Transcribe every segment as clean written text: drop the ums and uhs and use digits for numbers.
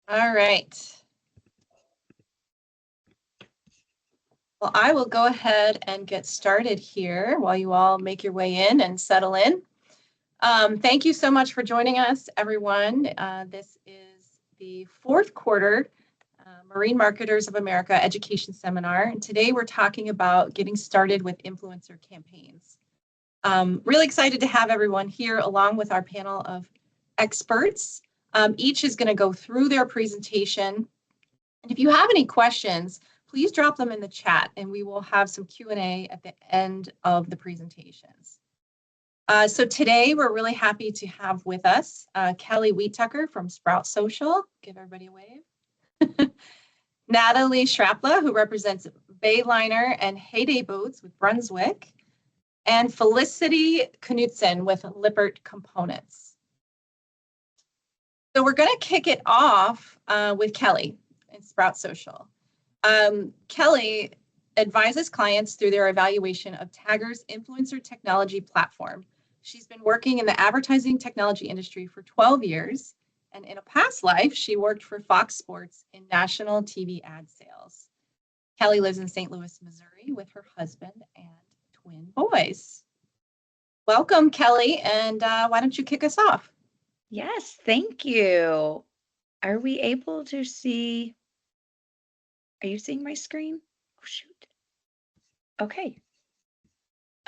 All right. Well, I will go ahead and get started here while you all make your way in and settle in. Thank you so much for joining us, everyone. This is the fourth quarter Marine Marketers of America Education Seminar. And today we're talking about getting started with influencer campaigns. Really excited to have everyone here along with our panel of experts. Each is going to go through their presentation. And if you have any questions, please drop them in the chat and we will have some Q&A at the end of the presentations. So today we're really happy to have with us Kelly Wheat-Tucker from Sprout Social. Give everybody a wave. Natalie Schrapla, who represents Bayliner and Heyday Boats with Brunswick, and Felicity Knudsen with Lippert Components. So we're going to kick it off with Kelly and Sprout Social. Kelly advises clients through their evaluation of Tagger's influencer technology platform. She's been working in the advertising technology industry for 12 years, and in a past life, she worked for Fox Sports in national TV ad sales. Kelly lives in St. Louis, Missouri with her husband and twin boys. Welcome, Kelly, and why don't you kick us off? Yes, thank you. Are we able to see? Are you seeing my screen? Oh, shoot. Okay.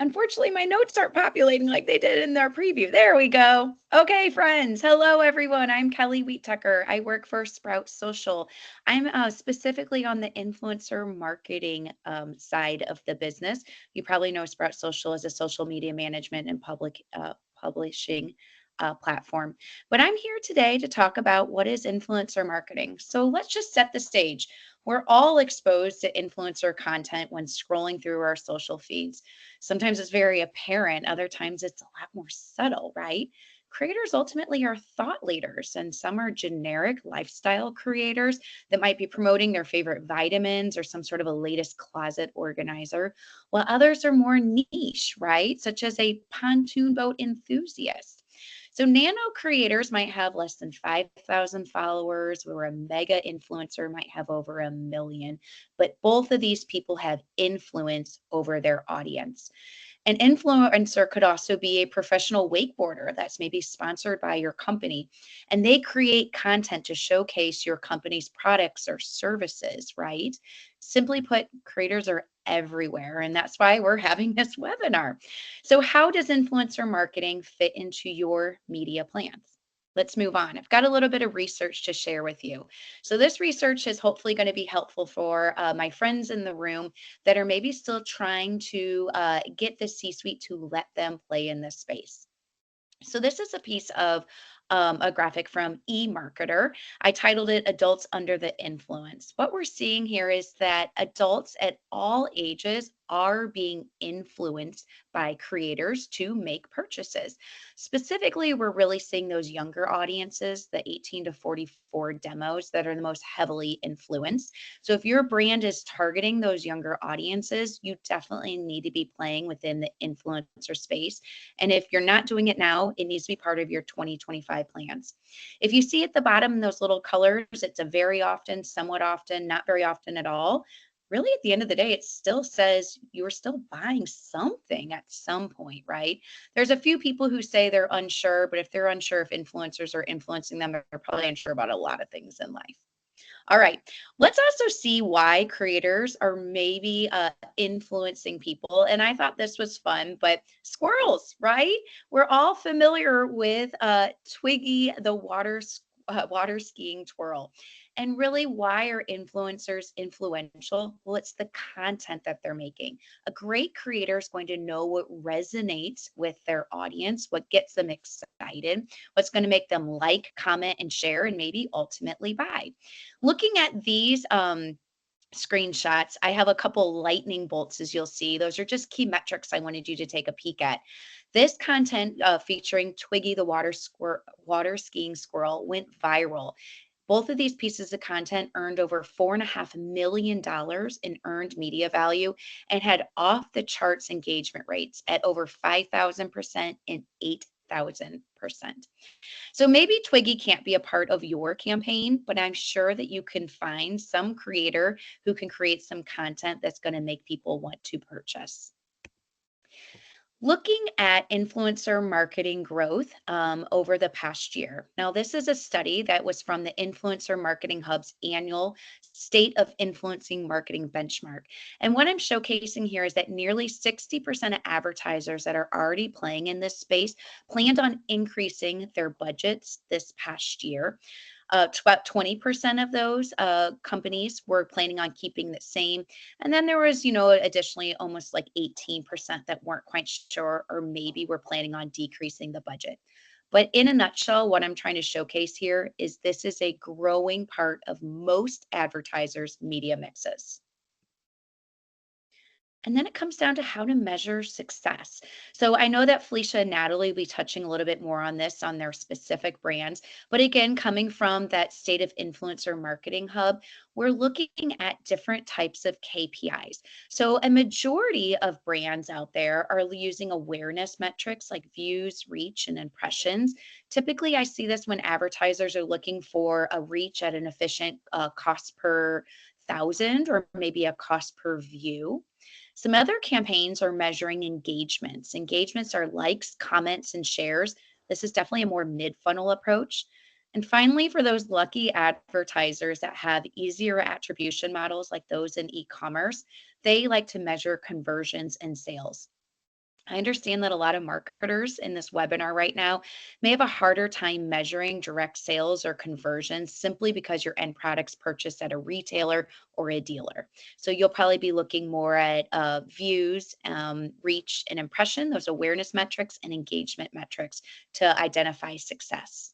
Unfortunately, my notes aren't populating like they did in their preview. There we go. Okay, friends. Hello, everyone. I'm Kelly Wheat-Tucker. I work for Sprout Social. I'm specifically on the influencer marketing side of the business. You probably know Sprout Social as a social media management and publishing platform. But I'm here today to talk about what is influencer marketing. So let's just set the stage. We're all exposed to influencer content when scrolling through our social feeds. Sometimes it's very apparent, other times it's a lot more subtle, right? Creators ultimately are thought leaders, and some are generic lifestyle creators that might be promoting their favorite vitamins or some sort of a latest closet organizer, while others are more niche, right? Such as a pontoon boat enthusiast. So nano creators might have less than 5,000 followers, where a mega influencer might have over 1 million. But both of these people have influence over their audience. An influencer could also be a professional wakeboarder that's maybe sponsored by your company, and they create content to showcase your company's products or services, right? Simply put, creators are everywhere, and that's why we're having this webinar. So how does influencer marketing fit into your media plans? Let's move on. I've got a little bit of research to share with you. So this research is hopefully going to be helpful for my friends in the room that are maybe still trying to get the C-suite to let them play in this space. So this is a piece of a graphic from eMarketer. I titled it Adults Under the Influence. What we're seeing here is that adults at all ages are being influenced by creators to make purchases. Specifically, we're really seeing those younger audiences, the 18 to 44 demos, that are the most heavily influenced. So if your brand is targeting those younger audiences, you definitely need to be playing within the influencer space. And if you're not doing it now, it needs to be part of your 2025 plans. If you see at the bottom those little colors, it's a very often, somewhat often, not very often at all. Really, at the end of the day, it still says you're still buying something at some point, right? There's a few people who say they're unsure, but if they're unsure if influencers are influencing them, they're probably unsure about a lot of things in life. All right, let's also see why creators are maybe influencing people. And I thought this was fun, but squirrels, right? We're all familiar with Twiggy the water skiing twirl. And really, why are influencers influential? Well, it's the content that they're making. A great creator is going to know what resonates with their audience, what gets them excited, what's going to make them like, comment, and share, and maybe ultimately buy. Looking at these screenshots, I have a couple lightning bolts, as you'll see. Those are just key metrics I wanted you to take a peek at. This content featuring Twiggy the water skiing squirrel went viral. Both of these pieces of content earned over $4.5 million in earned media value and had off the charts engagement rates at over 5,000% and 1,000%. So maybe Twiggy can't be a part of your campaign, but I'm sure that you can find some creator who can create some content that's going to make people want to purchase. Looking at influencer marketing growth over the past year. Now, this is a study that was from the Influencer Marketing Hub's annual State of Influencing Marketing benchmark. And what I'm showcasing here is that nearly 60% of advertisers that are already playing in this space planned on increasing their budgets this past year. About 20% of those companies were planning on keeping the same. And then there was, additionally almost like 18% that weren't quite sure or maybe were planning on decreasing the budget. But in a nutshell, what I'm trying to showcase here is this is a growing part of most advertisers' media mixes. And then it comes down to how to measure success. So I know that Felicia and Natalie will be touching a little bit more on this on their specific brands. But again, coming from that State of Influencer Marketing Hub, we're looking at different types of KPIs. So a majority of brands out there are using awareness metrics like views, reach, and impressions. Typically, I see this when advertisers are looking for a reach at an efficient cost per thousand or maybe a cost per view. Some other campaigns are measuring engagements. Engagements are likes, comments, and shares. This is definitely a more mid funnel approach. And finally, for those lucky advertisers that have easier attribution models like those in e commerce, they like to measure conversions and sales. I understand that a lot of marketers in this webinar right now may have a harder time measuring direct sales or conversions simply because your end product's purchased at a retailer or a dealer. So you'll probably be looking more at views, reach, and impression, those awareness metrics and engagement metrics to identify success.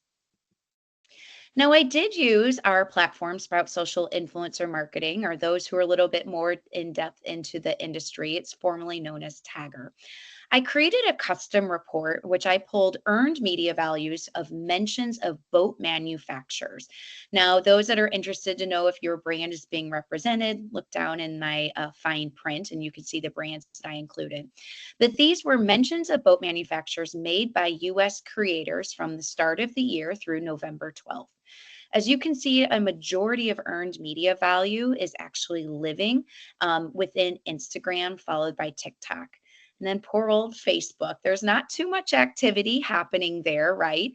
Now, I did use our platform, Sprout Social Influencer Marketing, or those who are a little bit more in depth into the industry. It's formerly known as Tagger. I created a custom report which I pulled earned media values of mentions of boat manufacturers. Now, those that are interested to know if your brand is being represented, look down in my fine print and you can see the brands that I included. But these were mentions of boat manufacturers made by US creators from the start of the year through November 12th. As you can see, a majority of earned media value is actually living within Instagram, followed by TikTok. And then poor old Facebook. There's not too much activity happening there, right?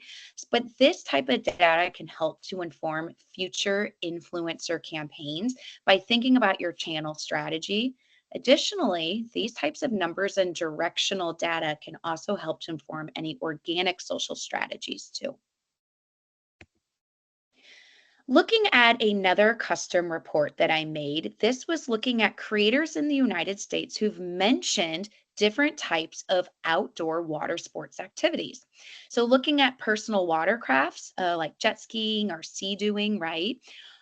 But this type of data can help to inform future influencer campaigns by thinking about your channel strategy. Additionally, these types of numbers and directional data can also help to inform any organic social strategies too. Looking at another custom report that I made, this was looking at creators in the United States who've mentioned different types of outdoor water sports activities. So, looking at personal watercrafts like jet skiing or sea doing, right?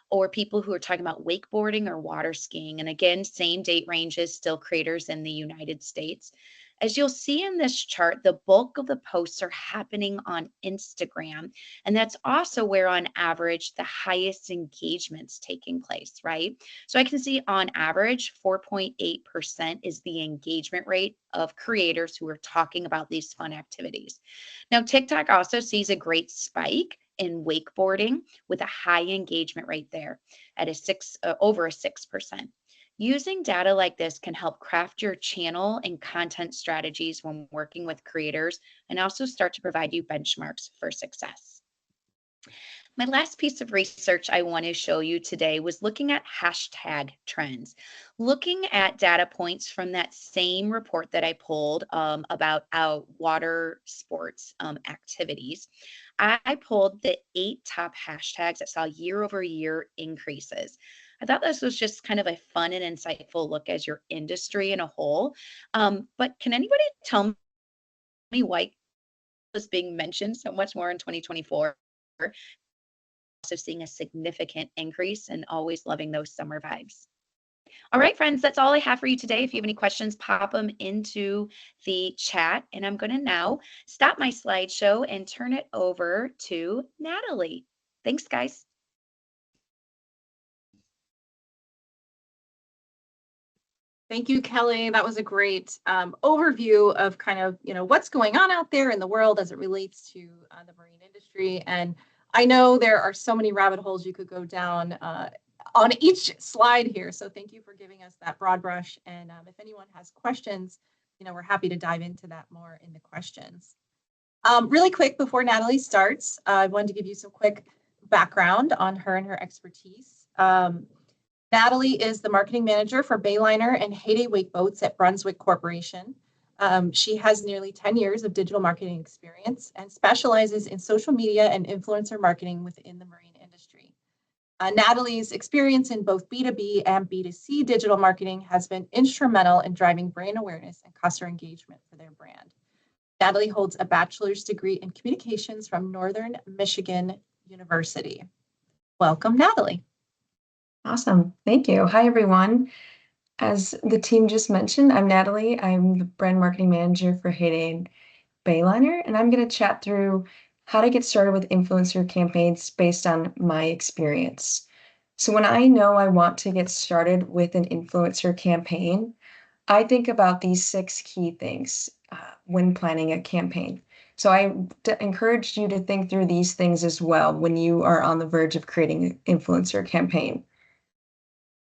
Or people who are talking about wakeboarding or water skiing. And again, same date ranges, still creators in the United States. As you'll see in this chart, the bulk of the posts are happening on Instagram. And that's also where, on average, the highest engagement's taking place, right? So I can see on average, 4.8% is the engagement rate of creators who are talking about these fun activities. Now, TikTok also sees a great spike in wakeboarding with a high engagement rate there at over a 6%. Using data like this can help craft your channel and content strategies when working with creators and also start to provide you benchmarks for success. My last piece of research I want to show you today was looking at hashtag trends, looking at data points from that same report that I pulled about water sports activities. I pulled the 8 top hashtags that saw year over year increases. I thought this was just kind of a fun and insightful look as your industry in a whole. But can anybody tell me why was being mentioned so much more in 2024? Also seeing a significant increase and always loving those summer vibes. All right, friends, that's all I have for you today. If you have any questions, pop them into the chat. And I'm going to now stop my slideshow and turn it over to Natalie. Thanks, guys. Thank you, Kelly. That was a great overview of kind of, what's going on out there in the world as it relates to the marine industry. And I know there are so many rabbit holes you could go down on each slide here. So thank you for giving us that broad brush. And if anyone has questions, we're happy to dive into that more in the questions. Really quick before Natalie starts, I wanted to give you some quick background on her and her expertise. Natalie is the marketing manager for Bayliner and Heyday Wake Boats at Brunswick Corporation. She has nearly 10 years of digital marketing experience and specializes in social media and influencer marketing within the marine industry. Natalie's experience in both B2B and B2C digital marketing has been instrumental in driving brand awareness and customer engagement for their brand. Natalie holds a bachelor's degree in communications from Northern Michigan University. Welcome, Natalie. Awesome. Thank you. Hi, everyone. As the team just mentioned, I'm Natalie. I'm the brand marketing manager for Heyday and Bayliner, and I'm going to chat through how to get started with influencer campaigns based on my experience. So when I know I want to get started with an influencer campaign, I think about these 6 key things when planning a campaign. So I encourage you to think through these things as well when you are on the verge of creating an influencer campaign.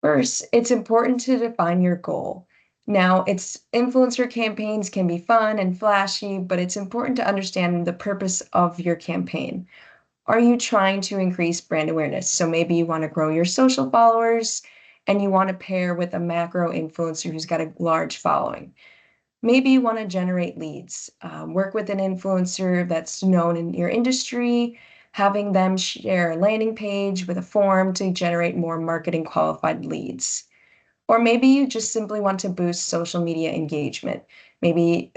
First, it's important to define your goal. Now, influencer campaigns can be fun and flashy, but it's important to understand the purpose of your campaign. Are you trying to increase brand awareness? So maybe you want to grow your social followers and you want to pair with a macro influencer who's got a large following. Maybe you want to generate leads, work with an influencer that's known in your industry, having them share a landing page with a form to generate more marketing qualified leads. Or maybe you just simply want to boost social media engagement. Maybe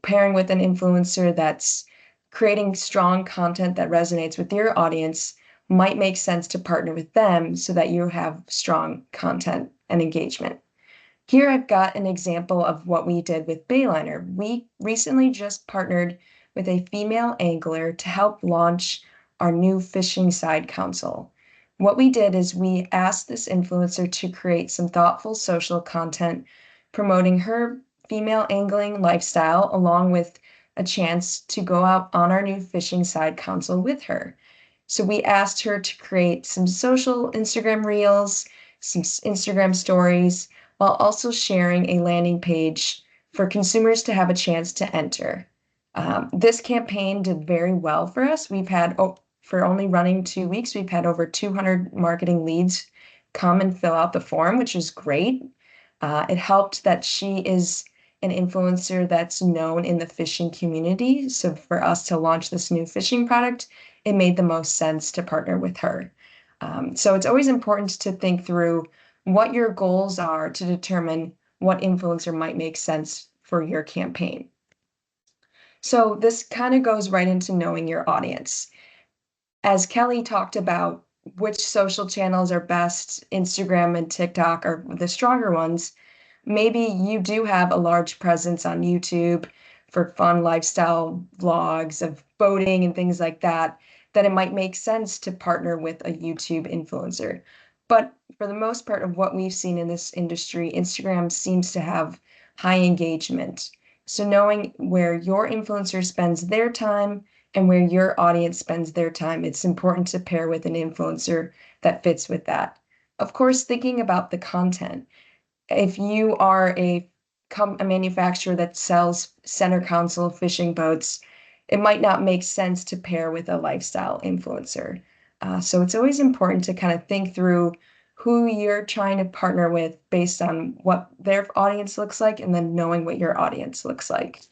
pairing with an influencer that's creating strong content that resonates with your audience might make sense to partner with them so that you have strong content and engagement. Here I've got an example of what we did with Bayliner. We recently just partnered with a female angler to help launch our new fishing side console. What we did is we asked this influencer to create some thoughtful social content promoting her female angling lifestyle along with a chance to go out on our new fishing side console with her. So we asked her to create some social Instagram reels, some Instagram stories, while also sharing a landing page for consumers to have a chance to enter. This campaign did very well for us. For only running 2 weeks, we've had over 200 marketing leads come and fill out the form, which is great. It helped that she is an influencer that's known in the fishing community. So for us to launch this new fishing product, it made the most sense to partner with her. So it's always important to think through what your goals are to determine what influencer might make sense for your campaign. So this kind of goes right into knowing your audience. As Kelly talked about which social channels are best, Instagram and TikTok are the stronger ones. Maybe you do have a large presence on YouTube for fun lifestyle vlogs of boating and things like that, then it might make sense to partner with a YouTube influencer. But for the most part of what we've seen in this industry, Instagram seems to have high engagement. So knowing where your influencer spends their time and where your audience spends their time, it's important to pair with an influencer that fits with that. Of course, thinking about the content. If you are a manufacturer that sells center console fishing boats, it might not make sense to pair with a lifestyle influencer. So it's always important to kind of think through who you're trying to partner with based on what their audience looks like and then knowing what your audience looks like.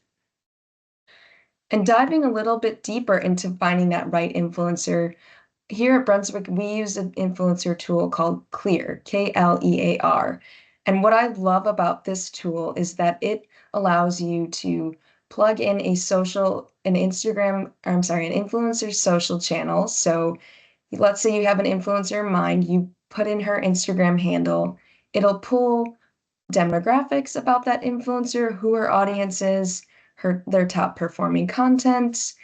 And diving a little bit deeper into finding that right influencer, here at Brunswick, we use an influencer tool called Clear, Klear. And what I love about this tool is that it allows you to plug in an influencer social channel. So let's say you have an influencer in mind, you put in her Instagram handle, it'll pull demographics about that influencer, who her audience is, their top performing content,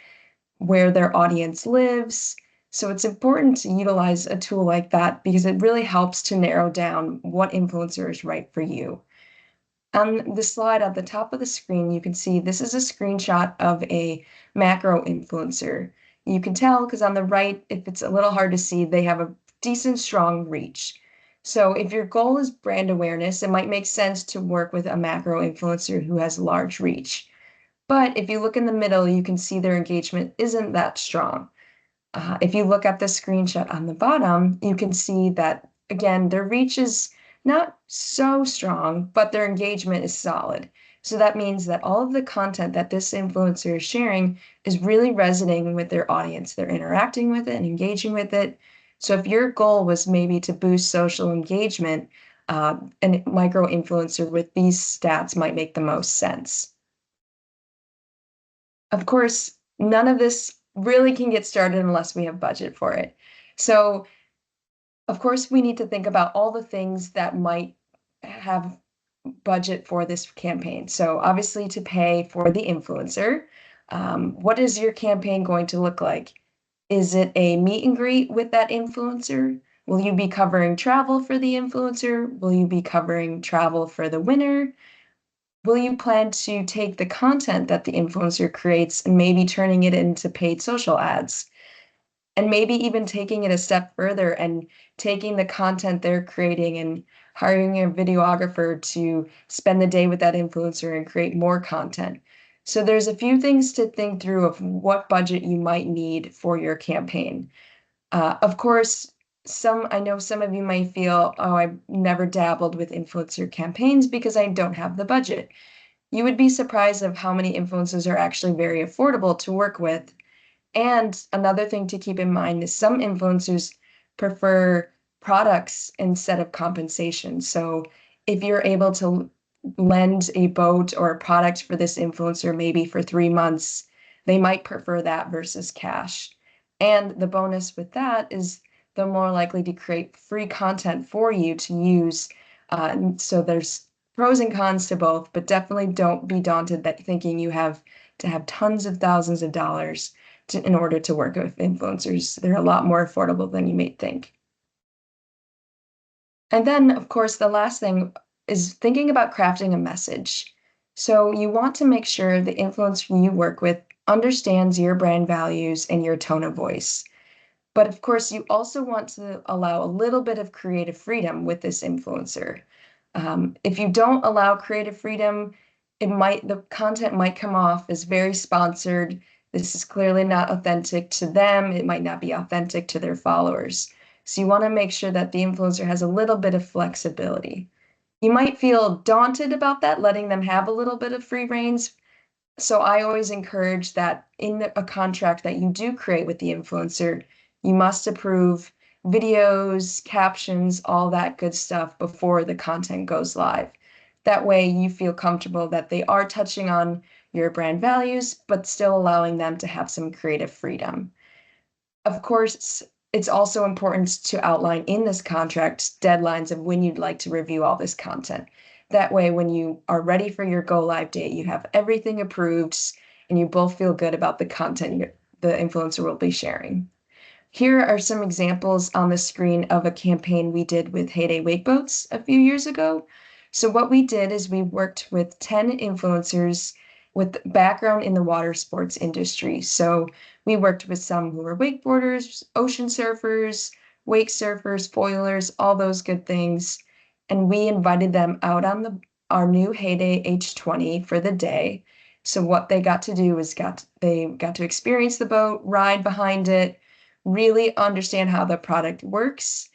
where their audience lives. So it's important to utilize a tool like that because it really helps to narrow down what influencer is right for you. On the slide at the top of the screen, you can see this is a screenshot of a macro influencer. You can tell because on the right, if it's a little hard to see, they have a decent, strong reach. So if your goal is brand awareness, it might make sense to work with a macro influencer who has large reach. But if you look in the middle, you can see their engagement isn't that strong. If you look at the screenshot on the bottom, you can see that, again, their reach is not so strong, but their engagement is solid. So that means that all of the content that this influencer is sharing is really resonating with their audience. They're interacting with it and engaging with it. So if your goal was maybe to boost social engagement, a micro influencer with these stats might make the most sense. Of course, none of this really can get started unless we have budget for it. So, of course, we need to think about all the things that might have budget for this campaign. So, obviously, to pay for the influencer, what is your campaign going to look like? Is it a meet and greet with that influencer? Will you be covering travel for the influencer? Will you be covering travel for the winner? Will you plan to take the content that the influencer creates and maybe turning it into paid social ads? And maybe even taking it a step further and taking the content they're creating and hiring a videographer to spend the day with that influencer and create more content. So there's a few things to think through of what budget you might need for your campaign. Of course, I know some of you might feel, oh, I've never dabbled with influencer campaigns because I don't have the budget. You would be surprised of how many influencers are actually very affordable to work with. And another thing to keep in mind is some influencers prefer products instead of compensation. So if you're able to lend a boat or a product for this influencer, maybe for 3 months, they might prefer that versus cash. And the bonus with that is they're more likely to create free content for you to use. So there's pros and cons to both, but definitely don't be daunted that thinking you have to have tons of thousands of dollars in order to work with influencers. They're a lot more affordable than you may think. And then, of course, the last thing is thinking about crafting a message. So you want to make sure the influencer you work with understands your brand values and your tone of voice. But of course, you also want to allow a little bit of creative freedom with this influencer. If you don't allow creative freedom, the content might come off as very sponsored. This is clearly not authentic to them. It might not be authentic to their followers. So you want to make sure that the influencer has a little bit of flexibility. You might feel daunted about that, letting them have a little bit of free reins. So I always encourage that in a contract that you do create with the influencer, you must approve videos, captions, all that good stuff before the content goes live. That way you feel comfortable that they are touching on your brand values, but still allowing them to have some creative freedom. Of course, it's also important to outline in this contract deadlines of when you'd like to review all this content. That way, when you are ready for your go live date, you have everything approved and you both feel good about the content the influencer will be sharing. Here are some examples on the screen of a campaign we did with Heyday Wakeboats a few years ago. So what we did is we worked with 10 influencers with background in the water sports industry. So we worked with some who were wakeboarders, ocean surfers, wake surfers, foilers, all those good things. And we invited them out on our new Heyday H20 for the day. So what they got to do is they got to experience the boat, ride behind it, really understand how the product works,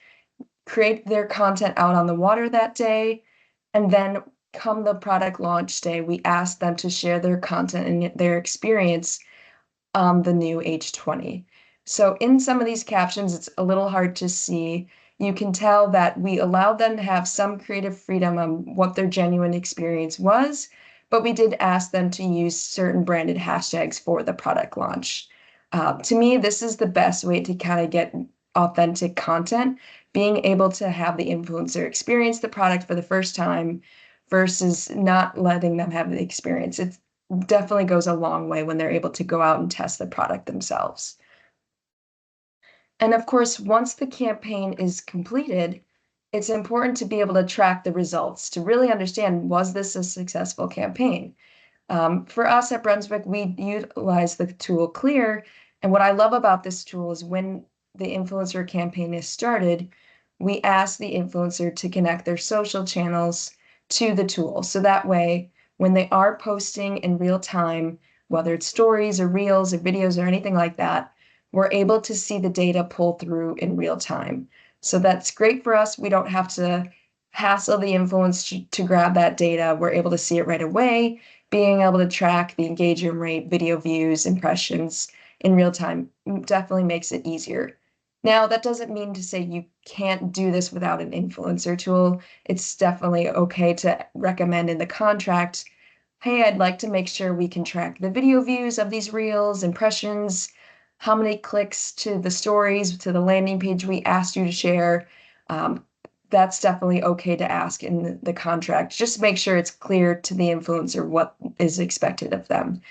create their content out on the water that day, and then come the product launch day, we ask them to share their content and their experience on the new H20. So in some of these captions, it's a little hard to see. You can tell that we allowed them to have some creative freedom on what their genuine experience was, but we did ask them to use certain branded hashtags for the product launch. To me, this is the best way to kind of get authentic content, being able to have the influencer experience the product for the first time versus not letting them have the experience. It definitely goes a long way when they're able to go out and test the product themselves. And of course, once the campaign is completed, it's important to be able to track the results to really understand, was this a successful campaign? For us at Brunswick, we utilize the tool Clear. And what I love about this tool is when the influencer campaign is started, we ask the influencer to connect their social channels to the tool. So that way, when they are posting in real time, whether it's stories or reels or videos or anything like that, we're able to see the data pull through in real time. So that's great for us. We don't have to hassle the influencer to grab that data. We're able to see it right away. Being able to track the engagement rate, video views, impressions in real time definitely makes it easier. Now, that doesn't mean to say you can't do this without an influencer tool. It's definitely okay to recommend in the contract, hey, I'd like to make sure we can track the video views of these reels, impressions, how many clicks to the stories, to the landing page we asked you to share. That's definitely okay to ask in the contract. Just make sure it's clear to the influencer what is expected of them.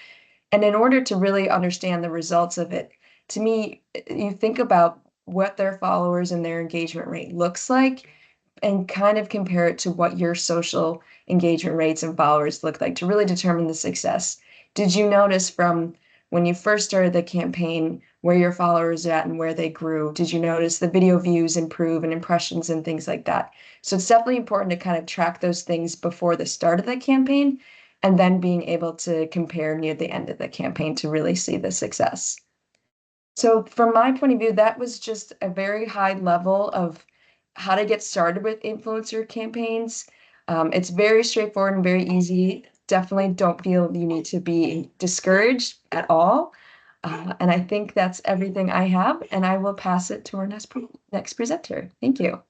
And in order to really understand the results of it, to me, you think about what their followers and their engagement rate looks like and kind of compare it to what your social engagement rates and followers look like to really determine the success. Did you notice from when you first started the campaign where your followers are at and where they grew? Did you notice the video views improve and impressions and things like that? So it's definitely important to kind of track those things before the start of the campaign and then being able to compare near the end of the campaign to really see the success. So from my point of view, that was just a very high level of how to get started with influencer campaigns. It's very straightforward and very easy. Definitely don't feel you need to be discouraged at all. And I think that's everything I have, and I will pass it to our next presenter. Thank you.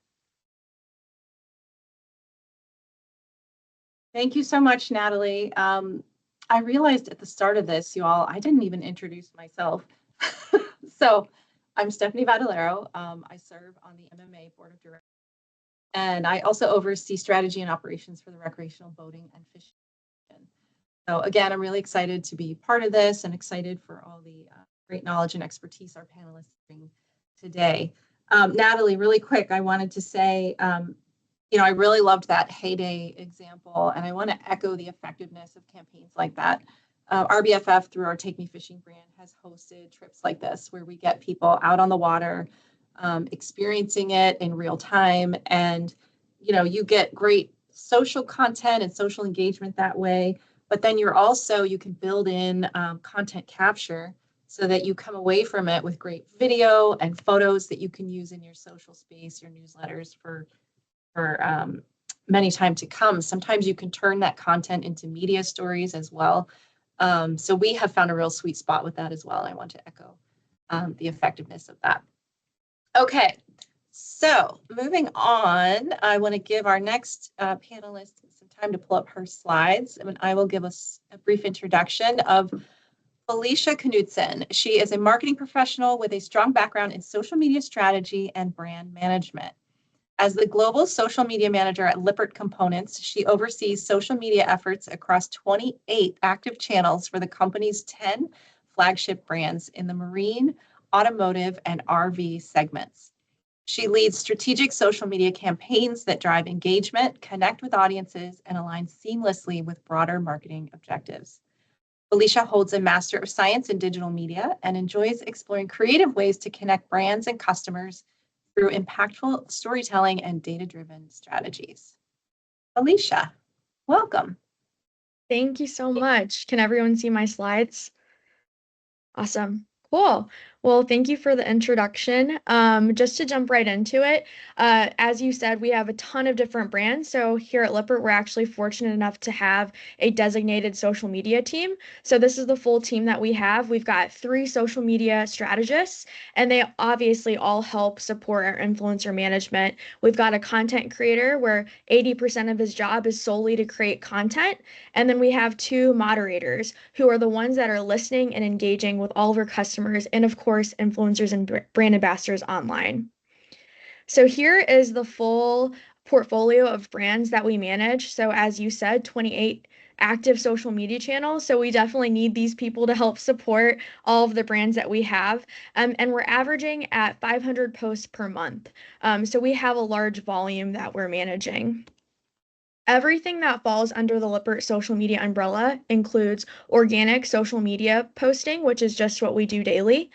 Thank you so much, Natalie. I realized at the start of this, you all, I didn't even introduce myself. So I'm Stephanie Vadalero. I serve on the MMA Board of Directors, and I also oversee strategy and operations for the recreational boating and fishing. So again, I'm really excited to be part of this and excited for all the great knowledge and expertise our panelists bring today. Natalie, really quick, I wanted to say, I really loved that heyday example, and I want to echo the effectiveness of campaigns like that. RBFF, through our Take Me Fishing brand, has hosted trips like this where we get people out on the water, experiencing it in real time, and you get great social content and social engagement that way. But then you can build in content capture so that you come away from it with great video and photos that you can use in your social space, your newsletters for many time to come. Sometimes you can turn that content into media stories as well. So we have found a real sweet spot with that as well. I want to echo the effectiveness of that. Okay, so moving on, I want to give our next panelist some time to pull up her slides, and I will give us a brief introduction of Felicia Knudsen. She is a marketing professional with a strong background in social media strategy and brand management. As the global social media manager at Lippert Components, she oversees social media efforts across 28 active channels for the company's 10 flagship brands in the marine, automotive, and RV segments. She leads strategic social media campaigns that drive engagement, connect with audiences, and align seamlessly with broader marketing objectives. Felicia holds a Master of Science in Digital Media and enjoys exploring creative ways to connect brands and customers through impactful storytelling and data-driven strategies. Alicia, welcome. Thank you so much. Can everyone see my slides? Awesome. Cool. Well, thank you for the introduction. Just to jump right into it, as you said, we have a ton of different brands. So here at Lippert, we're actually fortunate enough to have a designated social media team. So this is the full team that we have. We've got 3 social media strategists, and they obviously all help support our influencer management. We've got a content creator where 80% of his job is solely to create content. And then we have 2 moderators who are the ones that are listening and engaging with all of our customers, and of course, influencers and brand ambassadors online. So here is the full portfolio of brands that we manage. So as you said, 28 active social media channels. So we definitely need these people to help support all of the brands that we have. And we're averaging at 500 posts per month. So we have a large volume that we're managing. Everything that falls under the Lippert social media umbrella includes organic social media posting, which is just what we do daily,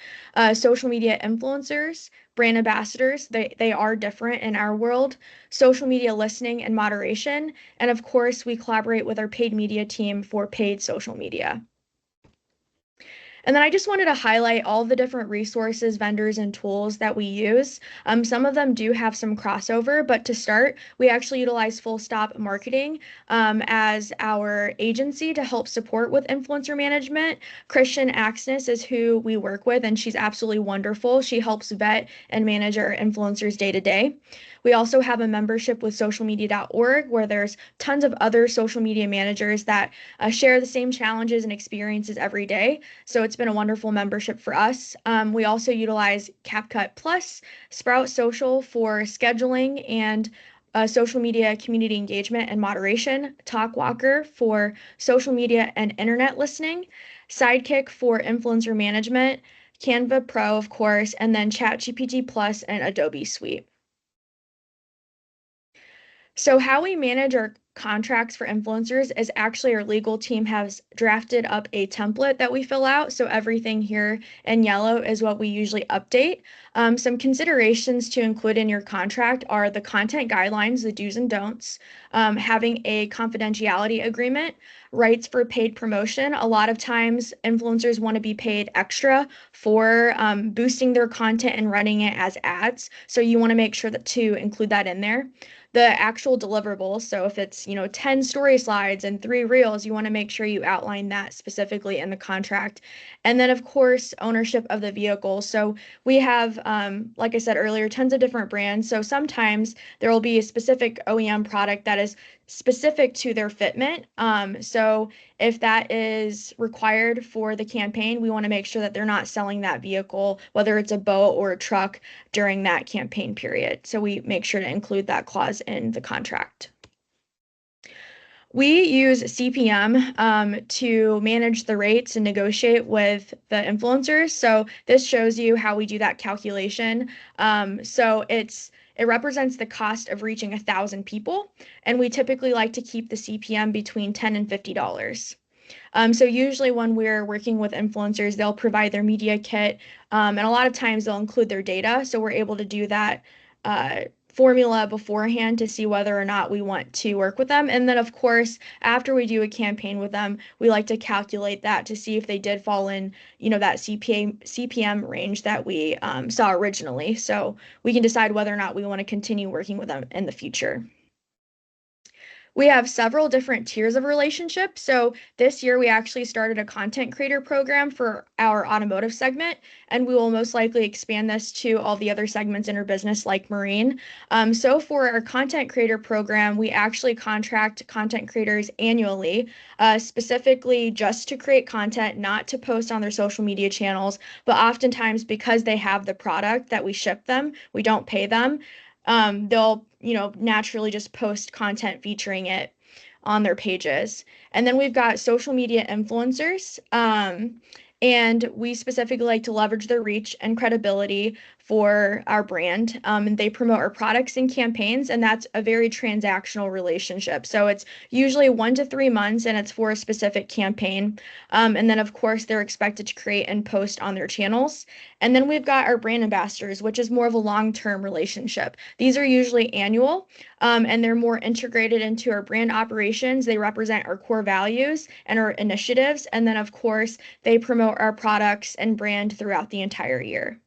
social media influencers, brand ambassadors, they are different in our world, social media listening and moderation, and of course, we collaborate with our paid media team for paid social media. And then I just wanted to highlight all the different resources, vendors, and tools that we use. Some of them do have some crossover, but to start, we actually utilize Full Stop Marketing as our agency to help support with influencer management. Christian Axness is who we work with, and she's absolutely wonderful. She helps vet and manage our influencers day to day. We also have a membership with socialmedia.org where there's tons of other social media managers that share the same challenges and experiences every day. So it's been a wonderful membership for us. We also utilize CapCut Plus, Sprout Social for scheduling and social media community engagement and moderation, TalkWalker for social media and internet listening, Sidekick for influencer management, Canva Pro, of course, and then ChatGPT Plus and Adobe Suite. So how we manage our contracts for influencers is actually our legal team has drafted up a template that we fill out. So everything here in yellow is what we usually update. Some considerations to include in your contract are the content guidelines, the do's and don'ts, having a confidentiality agreement, rights for paid promotion. A lot of times influencers want to be paid extra for boosting their content and running it as ads. So you want to make sure that to include that in there. The actual deliverables. So if it's, 10 story slides and 3 reels, you want to make sure you outline that specifically in the contract. And then, of course, ownership of the vehicle. So we have, like I said earlier, tons of different brands. So sometimes there will be a specific OEM product that is specific to their fitment. So if that is required for the campaign, we want to make sure that they're not selling that vehicle, whether it's a boat or a truck, during that campaign period. So we make sure to include that clause in the contract. We use CPM to manage the rates and negotiate with the influencers. So this shows you how we do that calculation. So it represents the cost of reaching 1,000 people, and we typically like to keep the CPM between $10 and $50. So usually when we're working with influencers, they'll provide their media kit, and a lot of times they'll include their data. So we're able to do that formula beforehand to see whether or not we want to work with them. And then, of course, after we do a campaign with them, we like to calculate that to see if they did fall in, that CPM range that we saw originally. So we can decide whether or not we want to continue working with them in the future. We have several different tiers of relationships. So this year we actually started a content creator program for our automotive segment, and we will most likely expand this to all the other segments in our business like marine. So for our content creator program, we actually contract content creators annually, specifically just to create content, not to post on their social media channels, but oftentimes because they have the product that we ship them, we don't pay them. They'll, naturally just post content featuring it on their pages. And then we've got social media influencers. And we specifically like to leverage their reach and credibility for our brand. And they promote our products and campaigns, and that's a very transactional relationship. So it's usually 1 to 3 months, and it's for a specific campaign. And then, of course, they're expected to create and post on their channels. And then we've got our brand ambassadors, which is more of a long-term relationship. These are usually annual, and they're more integrated into our brand operations. They represent our core values and our initiatives. And then, of course, they promote our products and brand throughout the entire year.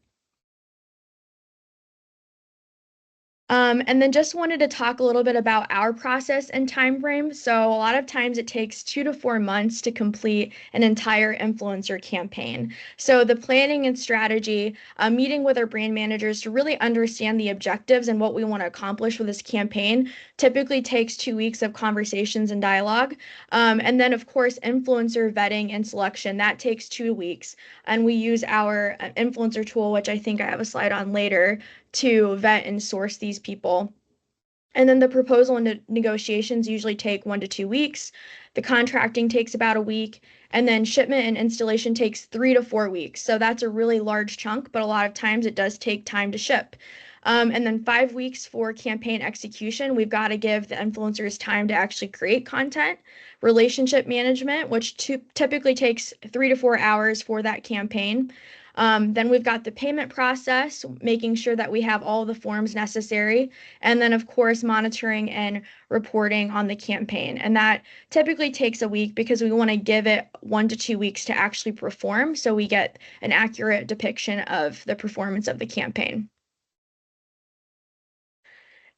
And then just wanted to talk a little bit about our process and time frame. So a lot of times it takes 2 to 4 months to complete an entire influencer campaign. So the planning and strategy, meeting with our brand managers to really understand the objectives and what we want to accomplish with this campaign typically takes 2 weeks of conversations and dialogue. And then of course, influencer vetting and selection, that takes 2 weeks. And we use our influencer tool, which I think I have a slide on later, to vet and source these people. And then the proposal and negotiations usually take 1 to 2 weeks. The contracting takes about a week, and then shipment and installation takes 3 to 4 weeks. So that's a really large chunk, but a lot of times it does take time to ship. And then 5 weeks for campaign execution. We've got to give the influencers time to actually create content. Relationship management, which typically takes 3 to 4 hours for that campaign. Then we've got the payment process, making sure that we have all the forms necessary. And then, of course, monitoring and reporting on the campaign. And that typically takes a week because we want to give it 1 to 2 weeks to actually perform so we get an accurate depiction of the performance of the campaign.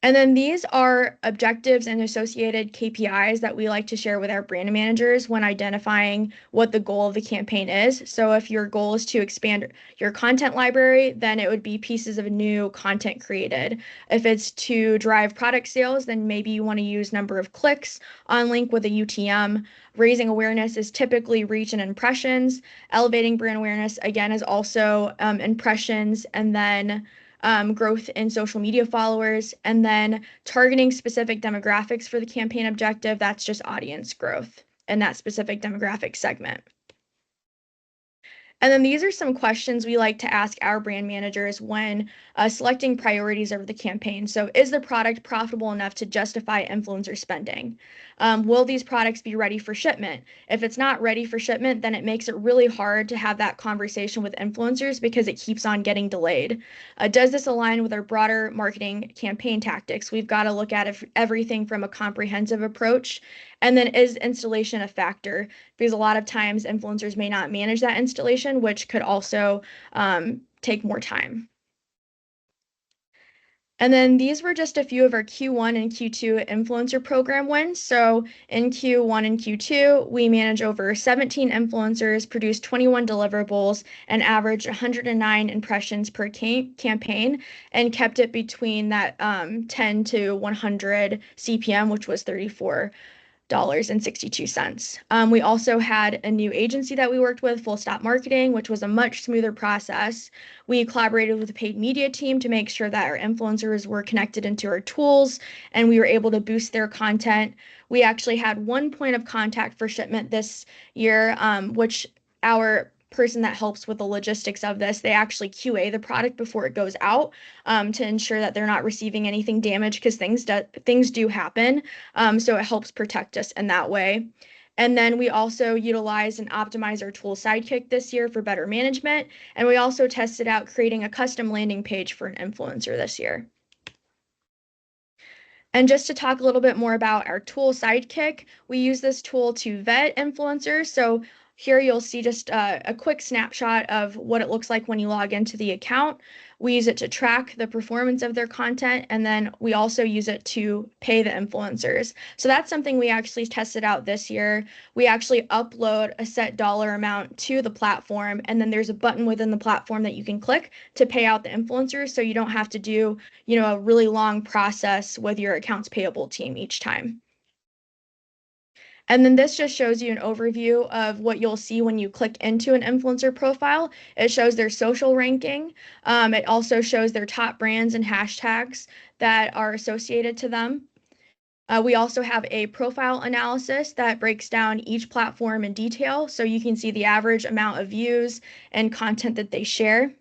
And then these are objectives and associated KPIs that we like to share with our brand managers when identifying what the goal of the campaign is. So if your goal is to expand your content library, then it would be pieces of new content created. If it's to drive product sales, then maybe you want to use number of clicks on link with a UTM. Raising awareness is typically reach and impressions. Elevating brand awareness, again, is also impressions, and then growth in social media followers, and then targeting specific demographics for the campaign objective. That's just audience growth in that specific demographic segment. And then these are some questions we like to ask our brand managers when selecting priorities over the campaign. So is the product profitable enough to justify influencer spending? Will these products be ready for shipment? If it's not ready for shipment, then it makes it really hard to have that conversation with influencers because it keeps on getting delayed. Does this align with our broader marketing campaign tactics? We've got to look at everything from a comprehensive approach. And then is installation a factor? Because a lot of times influencers may not manage that installation, which could also take more time. And then these were just a few of our Q1 and Q2 influencer program wins. So in Q1 and Q2, we managed over 17 influencers, produced 21 deliverables, and averaged 109 impressions per campaign, and kept it between that 10 to 100 CPM, which was $34.62. We also had a new agency that we worked with, Full Stop Marketing, which was a much smoother process. We collaborated with the paid media team to make sure that our influencers were connected into our tools and we were able to boost their content. We actually had one point of contact for shipment this year, which our person that helps with the logistics of this, they actually QA the product before it goes out to ensure that they're not receiving anything damaged, because things do happen. So it helps protect us in that way. And then we also utilized and optimized our tool Sidekick this year for better management. And we also tested out creating a custom landing page for an influencer this year. And just to talk a little bit more about our tool Sidekick, we use this tool to vet influencers. So here you'll see just a quick snapshot of what it looks like when you log into the account. We use it to track the performance of their content, and then we also use it to pay the influencers. So that's something we actually tested out this year. We actually upload a set dollar amount to the platform, and then there's a button within the platform that you can click to pay out the influencers, so you don't have to do, a really long process with your accounts payable team each time. And then this just shows you an overview of what you'll see when you click into an influencer profile. It shows their social ranking. It also shows their top brands and hashtags that are associated to them. We also have a profile analysis that breaks down each platform in detail, so you can see the average amount of views and content that they share.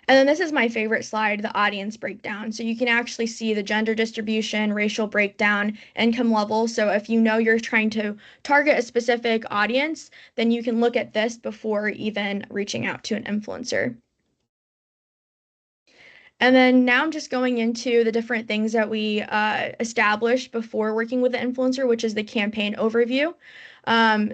And then this is my favorite slide, the audience breakdown. So you can actually see the gender distribution, racial breakdown, income level. So if you know you're trying to target a specific audience, then you can look at this before even reaching out to an influencer. And then now I'm just going into the different things that we established before working with the influencer, which is the campaign overview.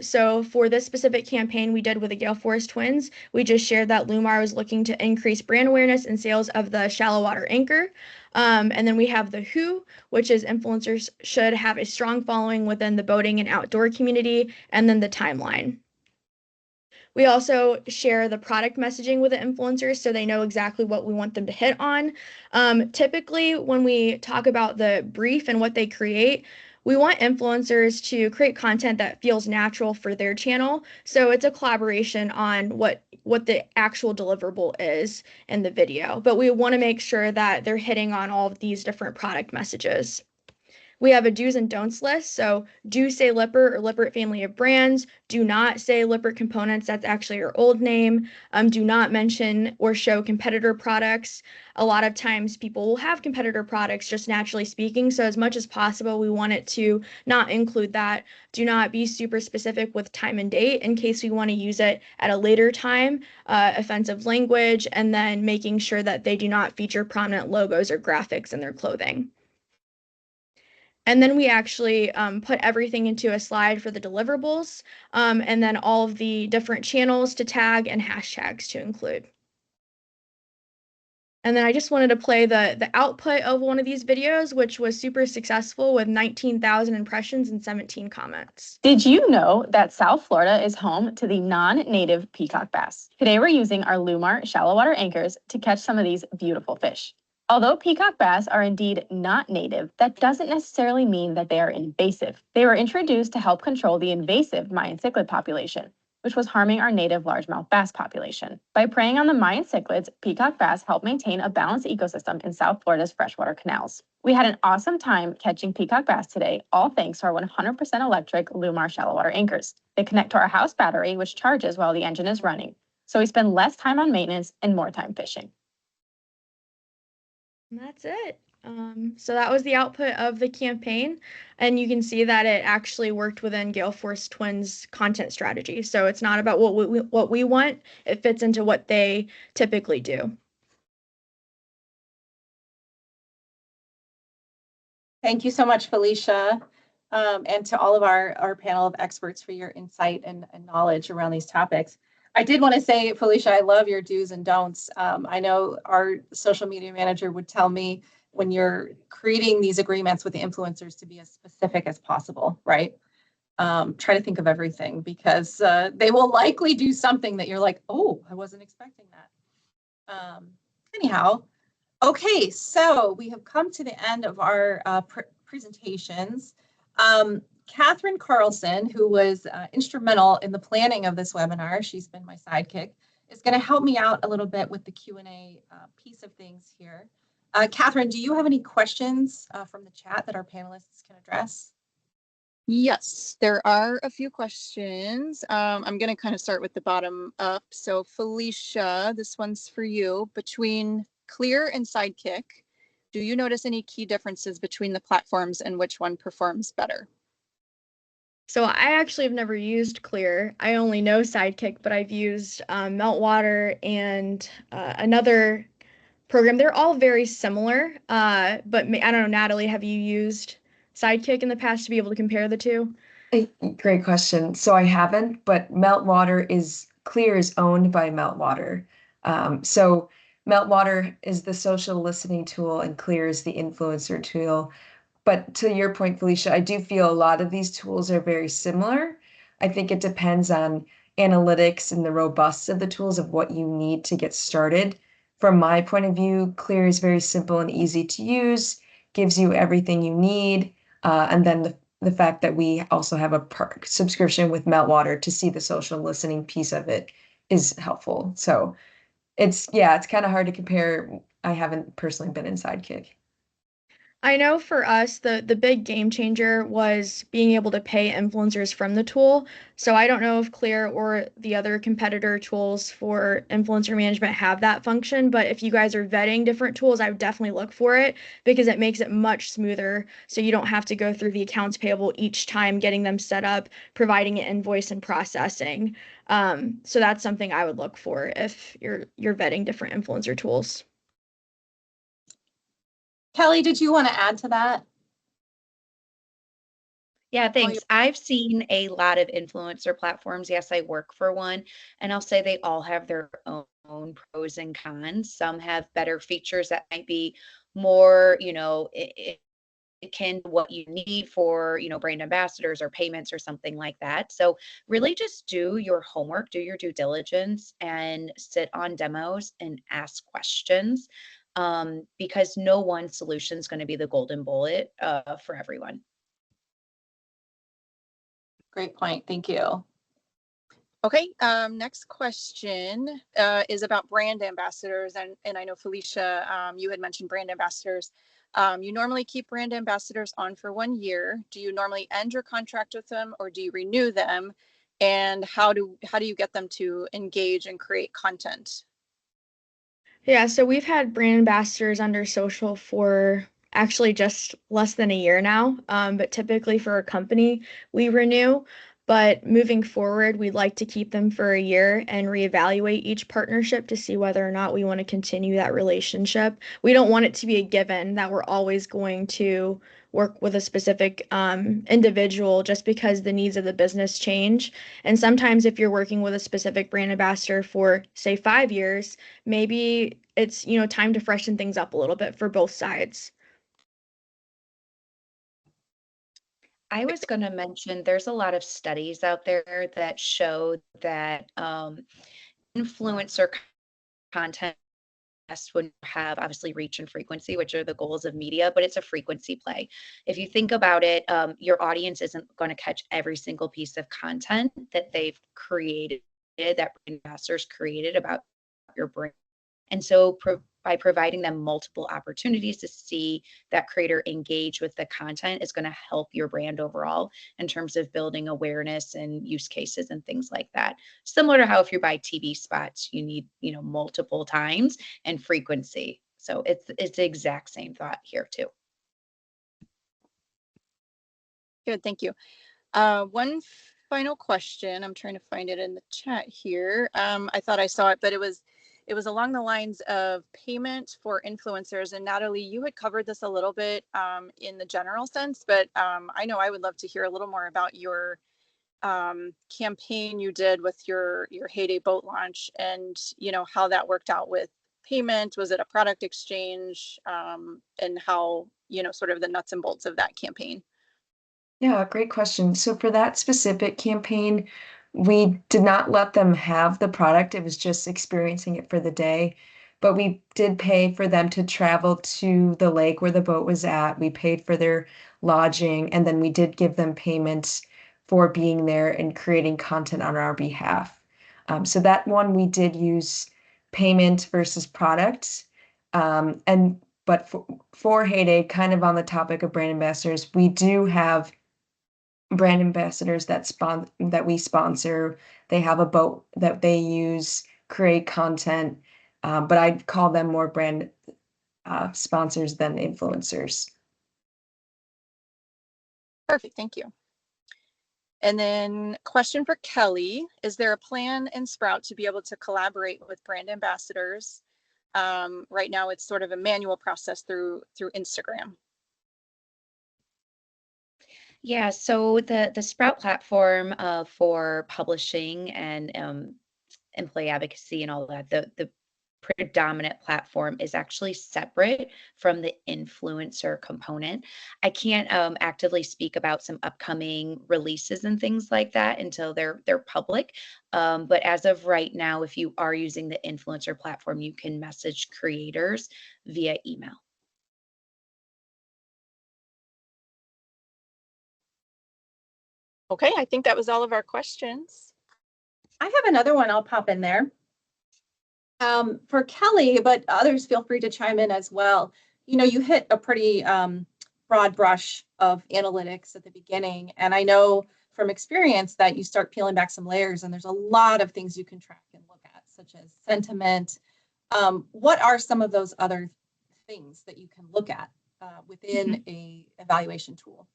So for this specific campaign we did with the Gale Force twins, we just shared that Lumar was looking to increase brand awareness and sales of the shallow water anchor. And then we have the who, which is influencers should have a strong following within the boating and outdoor community, and then the timeline. We also share the product messaging with the influencers so they know exactly what we want them to hit on. Typically, when we talk about the brief and what they create, we want influencers to create content that feels natural for their channel. So it's a collaboration on what the actual deliverable is in the video, but we want to make sure that they're hitting on all of these different product messages. We have a do's and don'ts list. So do say Lippert or Lippert family of brands. Do not say Lippert components. That's actually your old name. Do not mention or show competitor products. A lot of times people will have competitor products just naturally speaking. So as much as possible, we want it to not include that. Do not be super specific with time and date in case we want to use it at a later time. Offensive language, and then making sure that they do not feature prominent logos or graphics in their clothing. And then we actually put everything into a slide for the deliverables, and then all of the different channels to tag and hashtags to include. And then I just wanted to play the output of one of these videos, which was super successful with 19,000 impressions and 17 comments. Did you know that South Florida is home to the non-native peacock bass? Today we're using our Lumar shallow water anchors to catch some of these beautiful fish. Although peacock bass are indeed not native, that doesn't necessarily mean that they are invasive. They were introduced to help control the invasive Mayan cichlid population, which was harming our native largemouth bass population. By preying on the Mayan cichlids, peacock bass help maintain a balanced ecosystem in South Florida's freshwater canals. We had an awesome time catching peacock bass today, all thanks to our 100% electric Lumar shallow water anchors. They connect to our house battery, which charges while the engine is running, so we spend less time on maintenance and more time fishing. And that's it. So that was the output of the campaign, and you can see that it actually worked within Gale Force Twins' content strategy. So it's not about what we want; it fits into what they typically do. Thank you so much, Felicia, and to all of our panel of experts for your insight and knowledge around these topics. I did want to say, Felicia, I love your do's and don'ts. I know our social media manager would tell me when you're creating these agreements with the influencers to be as specific as possible, right? Try to think of everything because they will likely do something that you're like, oh, I wasn't expecting that. Anyhow, okay, so we have come to the end of our presentations. Catherine Carlson, who was instrumental in the planning of this webinar, she's been my sidekick, is going to help me out a little bit with the Q&A piece of things here. Catherine, do you have any questions from the chat that our panelists can address? Yes, there are a few questions. I'm going to kind of start with the bottom up. So Felicia, this one's for you. Between Clear and Sidekick, do you notice any key differences between the platforms and which one performs better? So I actually have never used Clear. I only know Sidekick, but I've used Meltwater and another program. They're all very similar, but I don't know, Natalie, have you used Sidekick in the past to be able to compare the two? Great question. So I haven't, but Meltwater is Clear is owned by Meltwater. So Meltwater is the social listening tool and Clear is the influencer tool. But to your point, Felicia, I do feel a lot of these tools are very similar. I think it depends on analytics and the robust of the tools of what you need to get started. From my point of view, Clear is very simple and easy to use, gives you everything you need. And then the fact that we also have a subscription with Meltwater to see the social listening piece of it is helpful. So it's kind of hard to compare. I haven't personally been in Sidekick. I know for us, the big game changer was being able to pay influencers from the tool. So I don't know if Clear or the other competitor tools for influencer management have that function, but if you guys are vetting different tools, I would definitely look for it because it makes it much smoother. So you don't have to go through the accounts payable each time, getting them set up, providing an invoice and processing. So that's something I would look for if you're vetting different influencer tools. Kelly, did you want to add to that? Yeah, thanks. I've seen a lot of influencer platforms. Yes, I work for one, and I'll say they all have their own pros and cons. Some have better features that might be more, akin to what you need for, brand ambassadors or payments or something like that. So really just do your homework, do your due diligence, and sit on demos and ask questions, because no one solution is going to be the golden bullet for everyone. Great point. Thank you. Okay, next question is about brand ambassadors. And I know, Felicia, you had mentioned brand ambassadors. You normally keep brand ambassadors on for 1 year. Do you normally end your contract with them, or do you renew them? And how do you get them to engage and create content? Yeah, so we've had brand ambassadors under social for actually just less than a year now. But typically for a company, we renew. But moving forward, we'd like to keep them for a year and reevaluate each partnership to see whether or not we want to continue that relationship. We don't want it to be a given that we're always going to work with a specific individual just because the needs of the business change. And sometimes if you're working with a specific brand ambassador for, say, 5 years, maybe it's, time to freshen things up a little bit for both sides. I was going to mention there's a lot of studies out there that show that influencer content best when you have obviously reach and frequency, which are the goals of media, but it's a frequency play. If you think about it, your audience isn't going to catch every single piece of content that they've created, that ambassadors created about your brand. And so by providing them multiple opportunities to see that creator engage with the content is going to help your brand overall in terms of building awareness and use cases and things like that. Similar to how if you buy TV spots, you need, multiple times and frequency. So it's the exact same thought here too. Good, thank you. One final question. I'm trying to find it in the chat here. I thought I saw it, but it was along the lines of payment for influencers. And Natalie, you had covered this a little bit in the general sense, but I know I would love to hear a little more about your campaign you did with your Heyday boat launch, and how that worked out with payment. Was it a product exchange, and how sort of the nuts and bolts of that campaign? Yeah, great question. So for that specific campaign, we did not let them have the product. It was just experiencing it for the day. But we did pay for them to travel to the lake where the boat was at. We paid for their lodging, and then we did give them payments for being there and creating content on our behalf. So that one we did use payment versus product. But for Heyday, kind of on the topic of brand ambassadors, we do have brand ambassadors that we sponsor. They have a boat that they use, create content, but I'd call them more brand sponsors than influencers. Perfect, thank you. And then question for Kelly: is there a plan in Sprout to be able to collaborate with brand ambassadors? Right now it's sort of a manual process through Instagram. Yeah, so the Sprout platform for publishing and employee advocacy and all that, the predominant platform is actually separate from the influencer component. I can't actively speak about some upcoming releases and things like that until they're public. But as of right now, if you are using the influencer platform, you can message creators via email. Okay, I think that was all of our questions. I have another one. I'll pop in there. For Kelly, but others feel free to chime in as well. You hit a pretty broad brush of analytics at the beginning, and I know from experience that you start peeling back some layers, and there's a lot of things you can track and look at, such as sentiment. What are some of those other things that you can look at within a evaluation tool?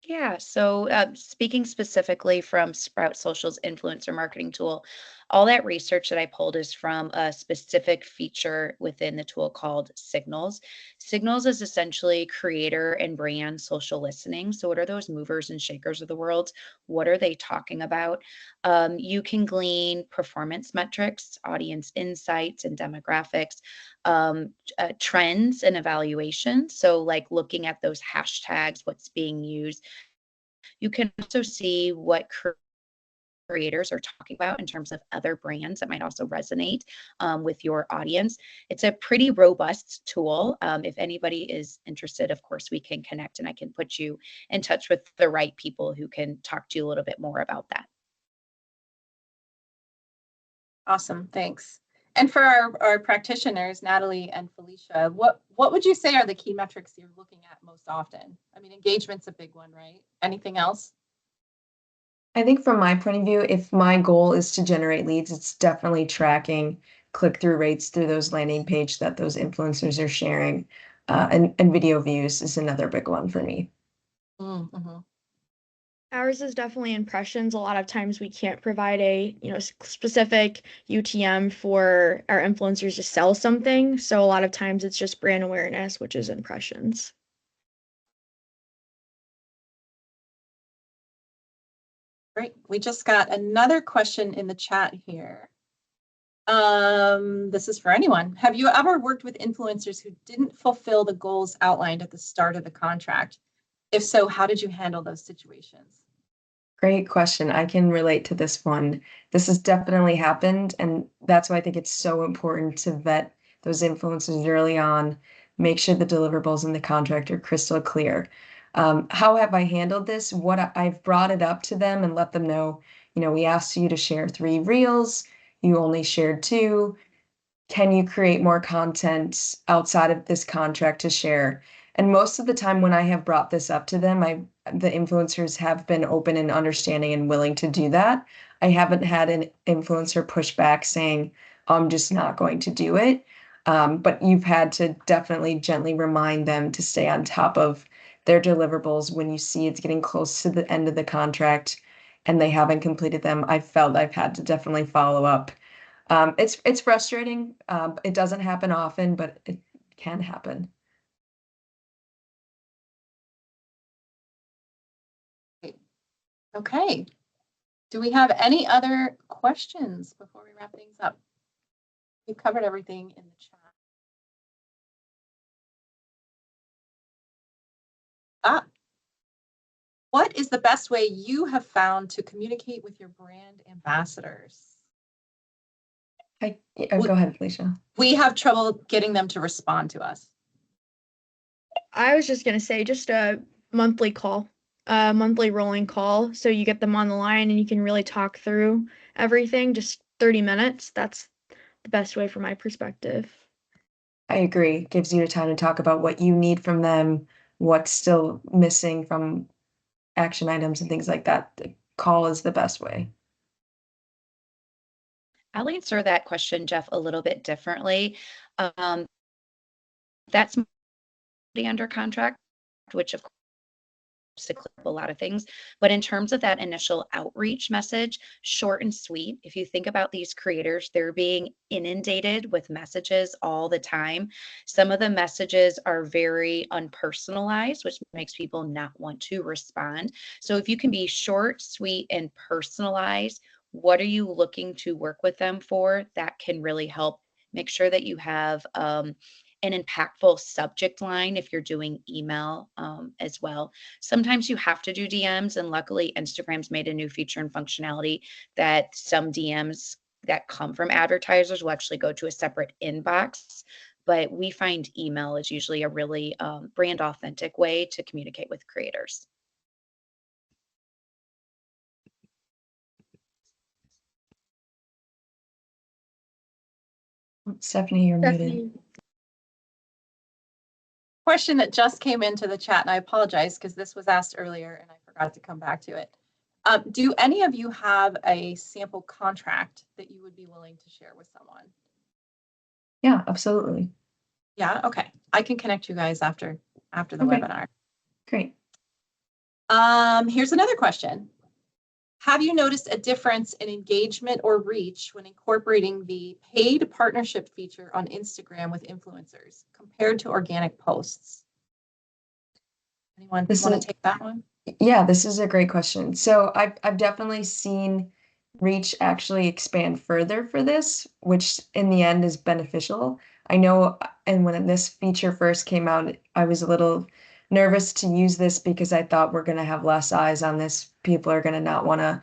Yeah, so speaking specifically from Sprout Social's influencer marketing tool, all that research that I pulled is from a specific feature within the tool called Signals. Signals is essentially creator and brand social listening. So, what are those movers and shakers of the world? What are they talking about? You can glean performance metrics, audience insights, and demographics, trends and evaluation. So, like looking at those hashtags, what's being used. You can also see what creators are talking about in terms of other brands that might also resonate with your audience. It's a pretty robust tool. If anybody is interested, of course, we can connect and I can put you in touch with the right people who can talk to you a little bit more about that. Awesome, thanks. And for our practitioners, Natalie and Felicia, what would you say are the key metrics you're looking at most often? I mean, engagement's a big one, right? Anything else? I think from my point of view, if my goal is to generate leads, it's definitely tracking click-through rates through those landing page that those influencers are sharing. And video views is another big one for me. Mm-hmm. Ours is definitely impressions. A lot of times we can't provide a, specific UTM for our influencers to sell something. So a lot of times it's just brand awareness, which is impressions. Great. We just got another question in the chat here. This is for anyone. Have you ever worked with influencers who didn't fulfill the goals outlined at the start of the contract? If so, how did you handle those situations? Great question. I can relate to this one. This has definitely happened, and that's why I think it's so important to vet those influencers early on, make sure the deliverables in the contract are crystal clear. How have I handled this? I've brought it up to them and let them know, we asked you to share 3 reels, you only shared 2. Can you create more content outside of this contract to share? And most of the time when I have brought this up to them, the influencers have been open and understanding and willing to do that. I haven't had an influencer push back saying, I'm just not going to do it. But you've had to definitely gently remind them to stay on top of their deliverables when you see it's getting close to the end of the contract and they haven't completed them. I felt I've had to definitely follow up. It's frustrating. It doesn't happen often, but it can happen. Okay. Do we have any other questions before we wrap things up? We've covered everything in the chat. What is the best way you have found to communicate with your brand ambassadors? Go ahead, Felicia. We have trouble getting them to respond to us. I was just going to say just a monthly call, a monthly rolling call. So you get them on the line and you can really talk through everything, just 30 minutes. That's the best way from my perspective. I agree. Gives you time to talk about what you need from them, what's still missing from action items and things like that. The call is the best way. I'll answer that question, Jeff, a little bit differently. That's under contract, which of course to clip a lot of things. But in terms of that initial outreach message, short and sweet, if you think about these creators, they're being inundated with messages all the time. Some of the messages are very unpersonalized, which makes people not want to respond. So if you can be short, sweet, and personalized, what are you looking to work with them for? That can really help make sure that you have an impactful subject line if you're doing email as well. Sometimes you have to do DMs, and luckily Instagram's made a new feature and functionality that some DMs that come from advertisers will actually go to a separate inbox. But we find email is usually a really brand authentic way to communicate with creators. Stephanie, you're muted. Question that just came into the chat, and I apologize because this was asked earlier and I forgot to come back to it. Do any of you have a sample contract that you would be willing to share with someone? Yeah, absolutely. Yeah, okay. I can connect you guys after the Okay. webinar. Great. Here's another question. Have you noticed a difference in engagement or reach when incorporating the paid partnership feature on Instagram with influencers compared to organic posts? Anyone want to take that one? Yeah, this is a great question. So I've definitely seen reach actually expand further for this, which in the end is beneficial. I know, and when this feature first came out, I was a little nervous to use this because I thought we're going to have less eyes on this. People are going to not want to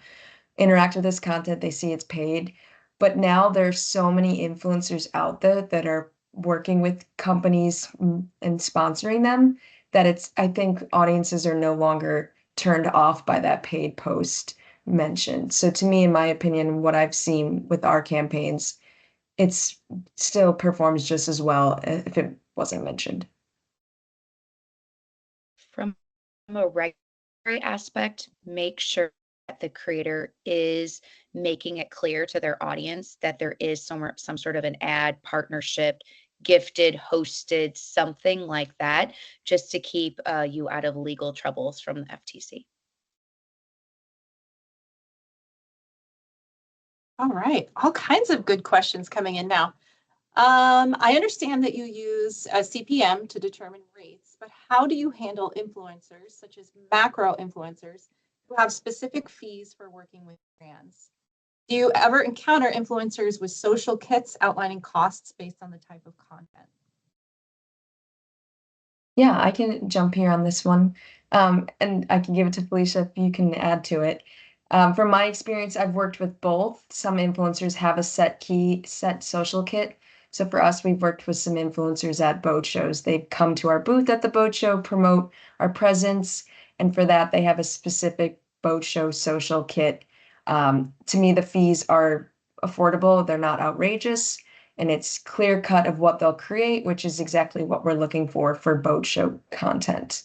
interact with this content, they see it's paid. But now there's so many influencers out there that are working with companies and sponsoring them that I think audiences are no longer turned off by that paid post mentioned. So to me, in my opinion, what I've seen with our campaigns, it's still performs just as well if it wasn't mentioned. From a regulatory aspect, make sure that the creator is making it clear to their audience that there is some sort of an ad partnership, gifted, hosted, something like that, just to keep you out of legal troubles from the FTC. All right, all kinds of good questions coming in now. I understand that you use a CPM to determine rates, but how do you handle influencers, such as macro influencers, who have specific fees for working with brands? Do you ever encounter influencers with social kits outlining costs based on the type of content? Yeah, I can jump here on this one. And I can give it to Felicia if you can add to it. From my experience, I've worked with both. Some influencers have a set social kit. So for us, we've worked with some influencers at boat shows. They've come to our booth at the boat show, promote our presence, and for that, they have a specific boat show social kit. To me, the fees are affordable, they're not outrageous, and it's clear cut of what they'll create, which is exactly what we're looking for boat show content.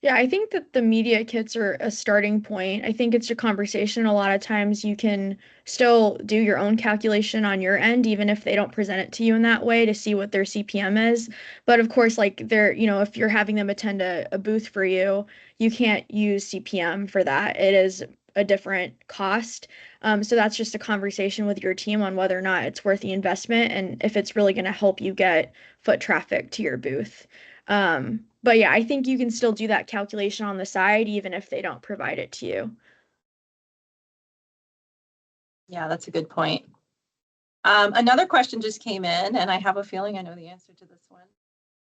Yeah, I think that the media kits are a starting point. I think it's a conversation. A lot of times you can still do your own calculation on your end, even if they don't present it to you in that way to see what their CPM is. But of course, like if you're having them attend a booth for you, you can't use CPM for that. It is a different cost. So that's just a conversation with your team on whether or not it's worth the investment and if it's really going to help you get foot traffic to your booth. But yeah, I think you can still do that calculation on the side, even if they don't provide it to you. Yeah, that's a good point. Another question just came in, and I have a feeling I know the answer to this one,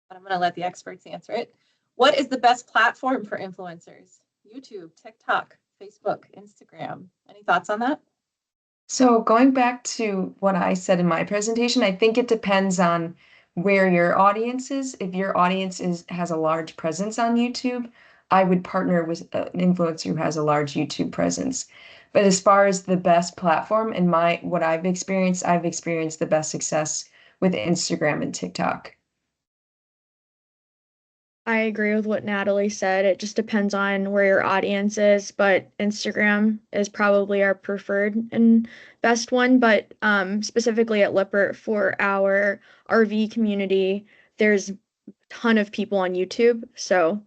but I'm going to let the experts answer it. What is the best platform for influencers? YouTube, TikTok, Facebook, Instagram. Any thoughts on that? So going back to what I said in my presentation, I think it depends on where your audience is. If your audience has a large presence on YouTube, I would partner with an influencer who has a large YouTube presence. But as far as the best platform in what I've experienced the best success with Instagram and TikTok. I agree with what Natalie said. It just depends on where your audience is, but Instagram is probably our preferred and best one. But specifically at Lippert for our RV community, there's a ton of people on YouTube. So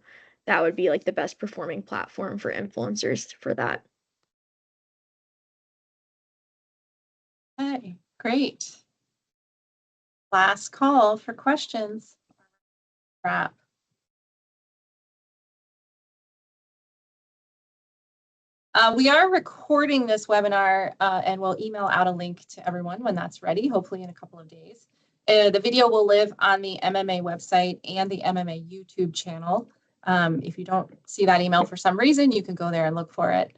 that would be like the best performing platform for influencers for that. Okay, great. Last call for questions. Wrap. We are recording this webinar and we'll email out a link to everyone when that's ready, hopefully in a couple of days. The video will live on the MMA website and the MMA YouTube channel. If you don't see that email for some reason, you can go there and look for it.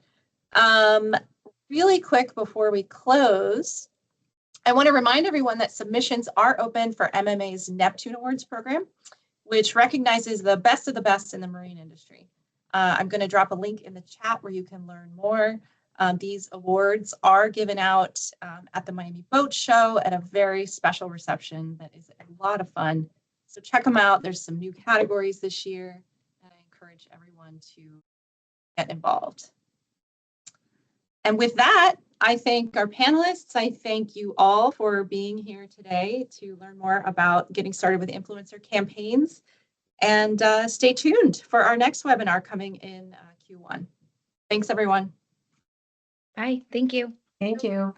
Really quick before we close, I want to remind everyone that submissions are open for MMA's Neptune Awards program, which recognizes the best of the best in the marine industry. I'm going to drop a link in the chat where you can learn more. These awards are given out at the Miami Boat Show at a very special reception that is a lot of fun. So check them out. There's some new categories this year, and I encourage everyone to get involved. And with that, I thank our panelists. I thank you all for being here today to learn more about getting started with influencer campaigns. And stay tuned for our next webinar coming in Q1. Thanks, everyone. Bye. Thank you. Thank you.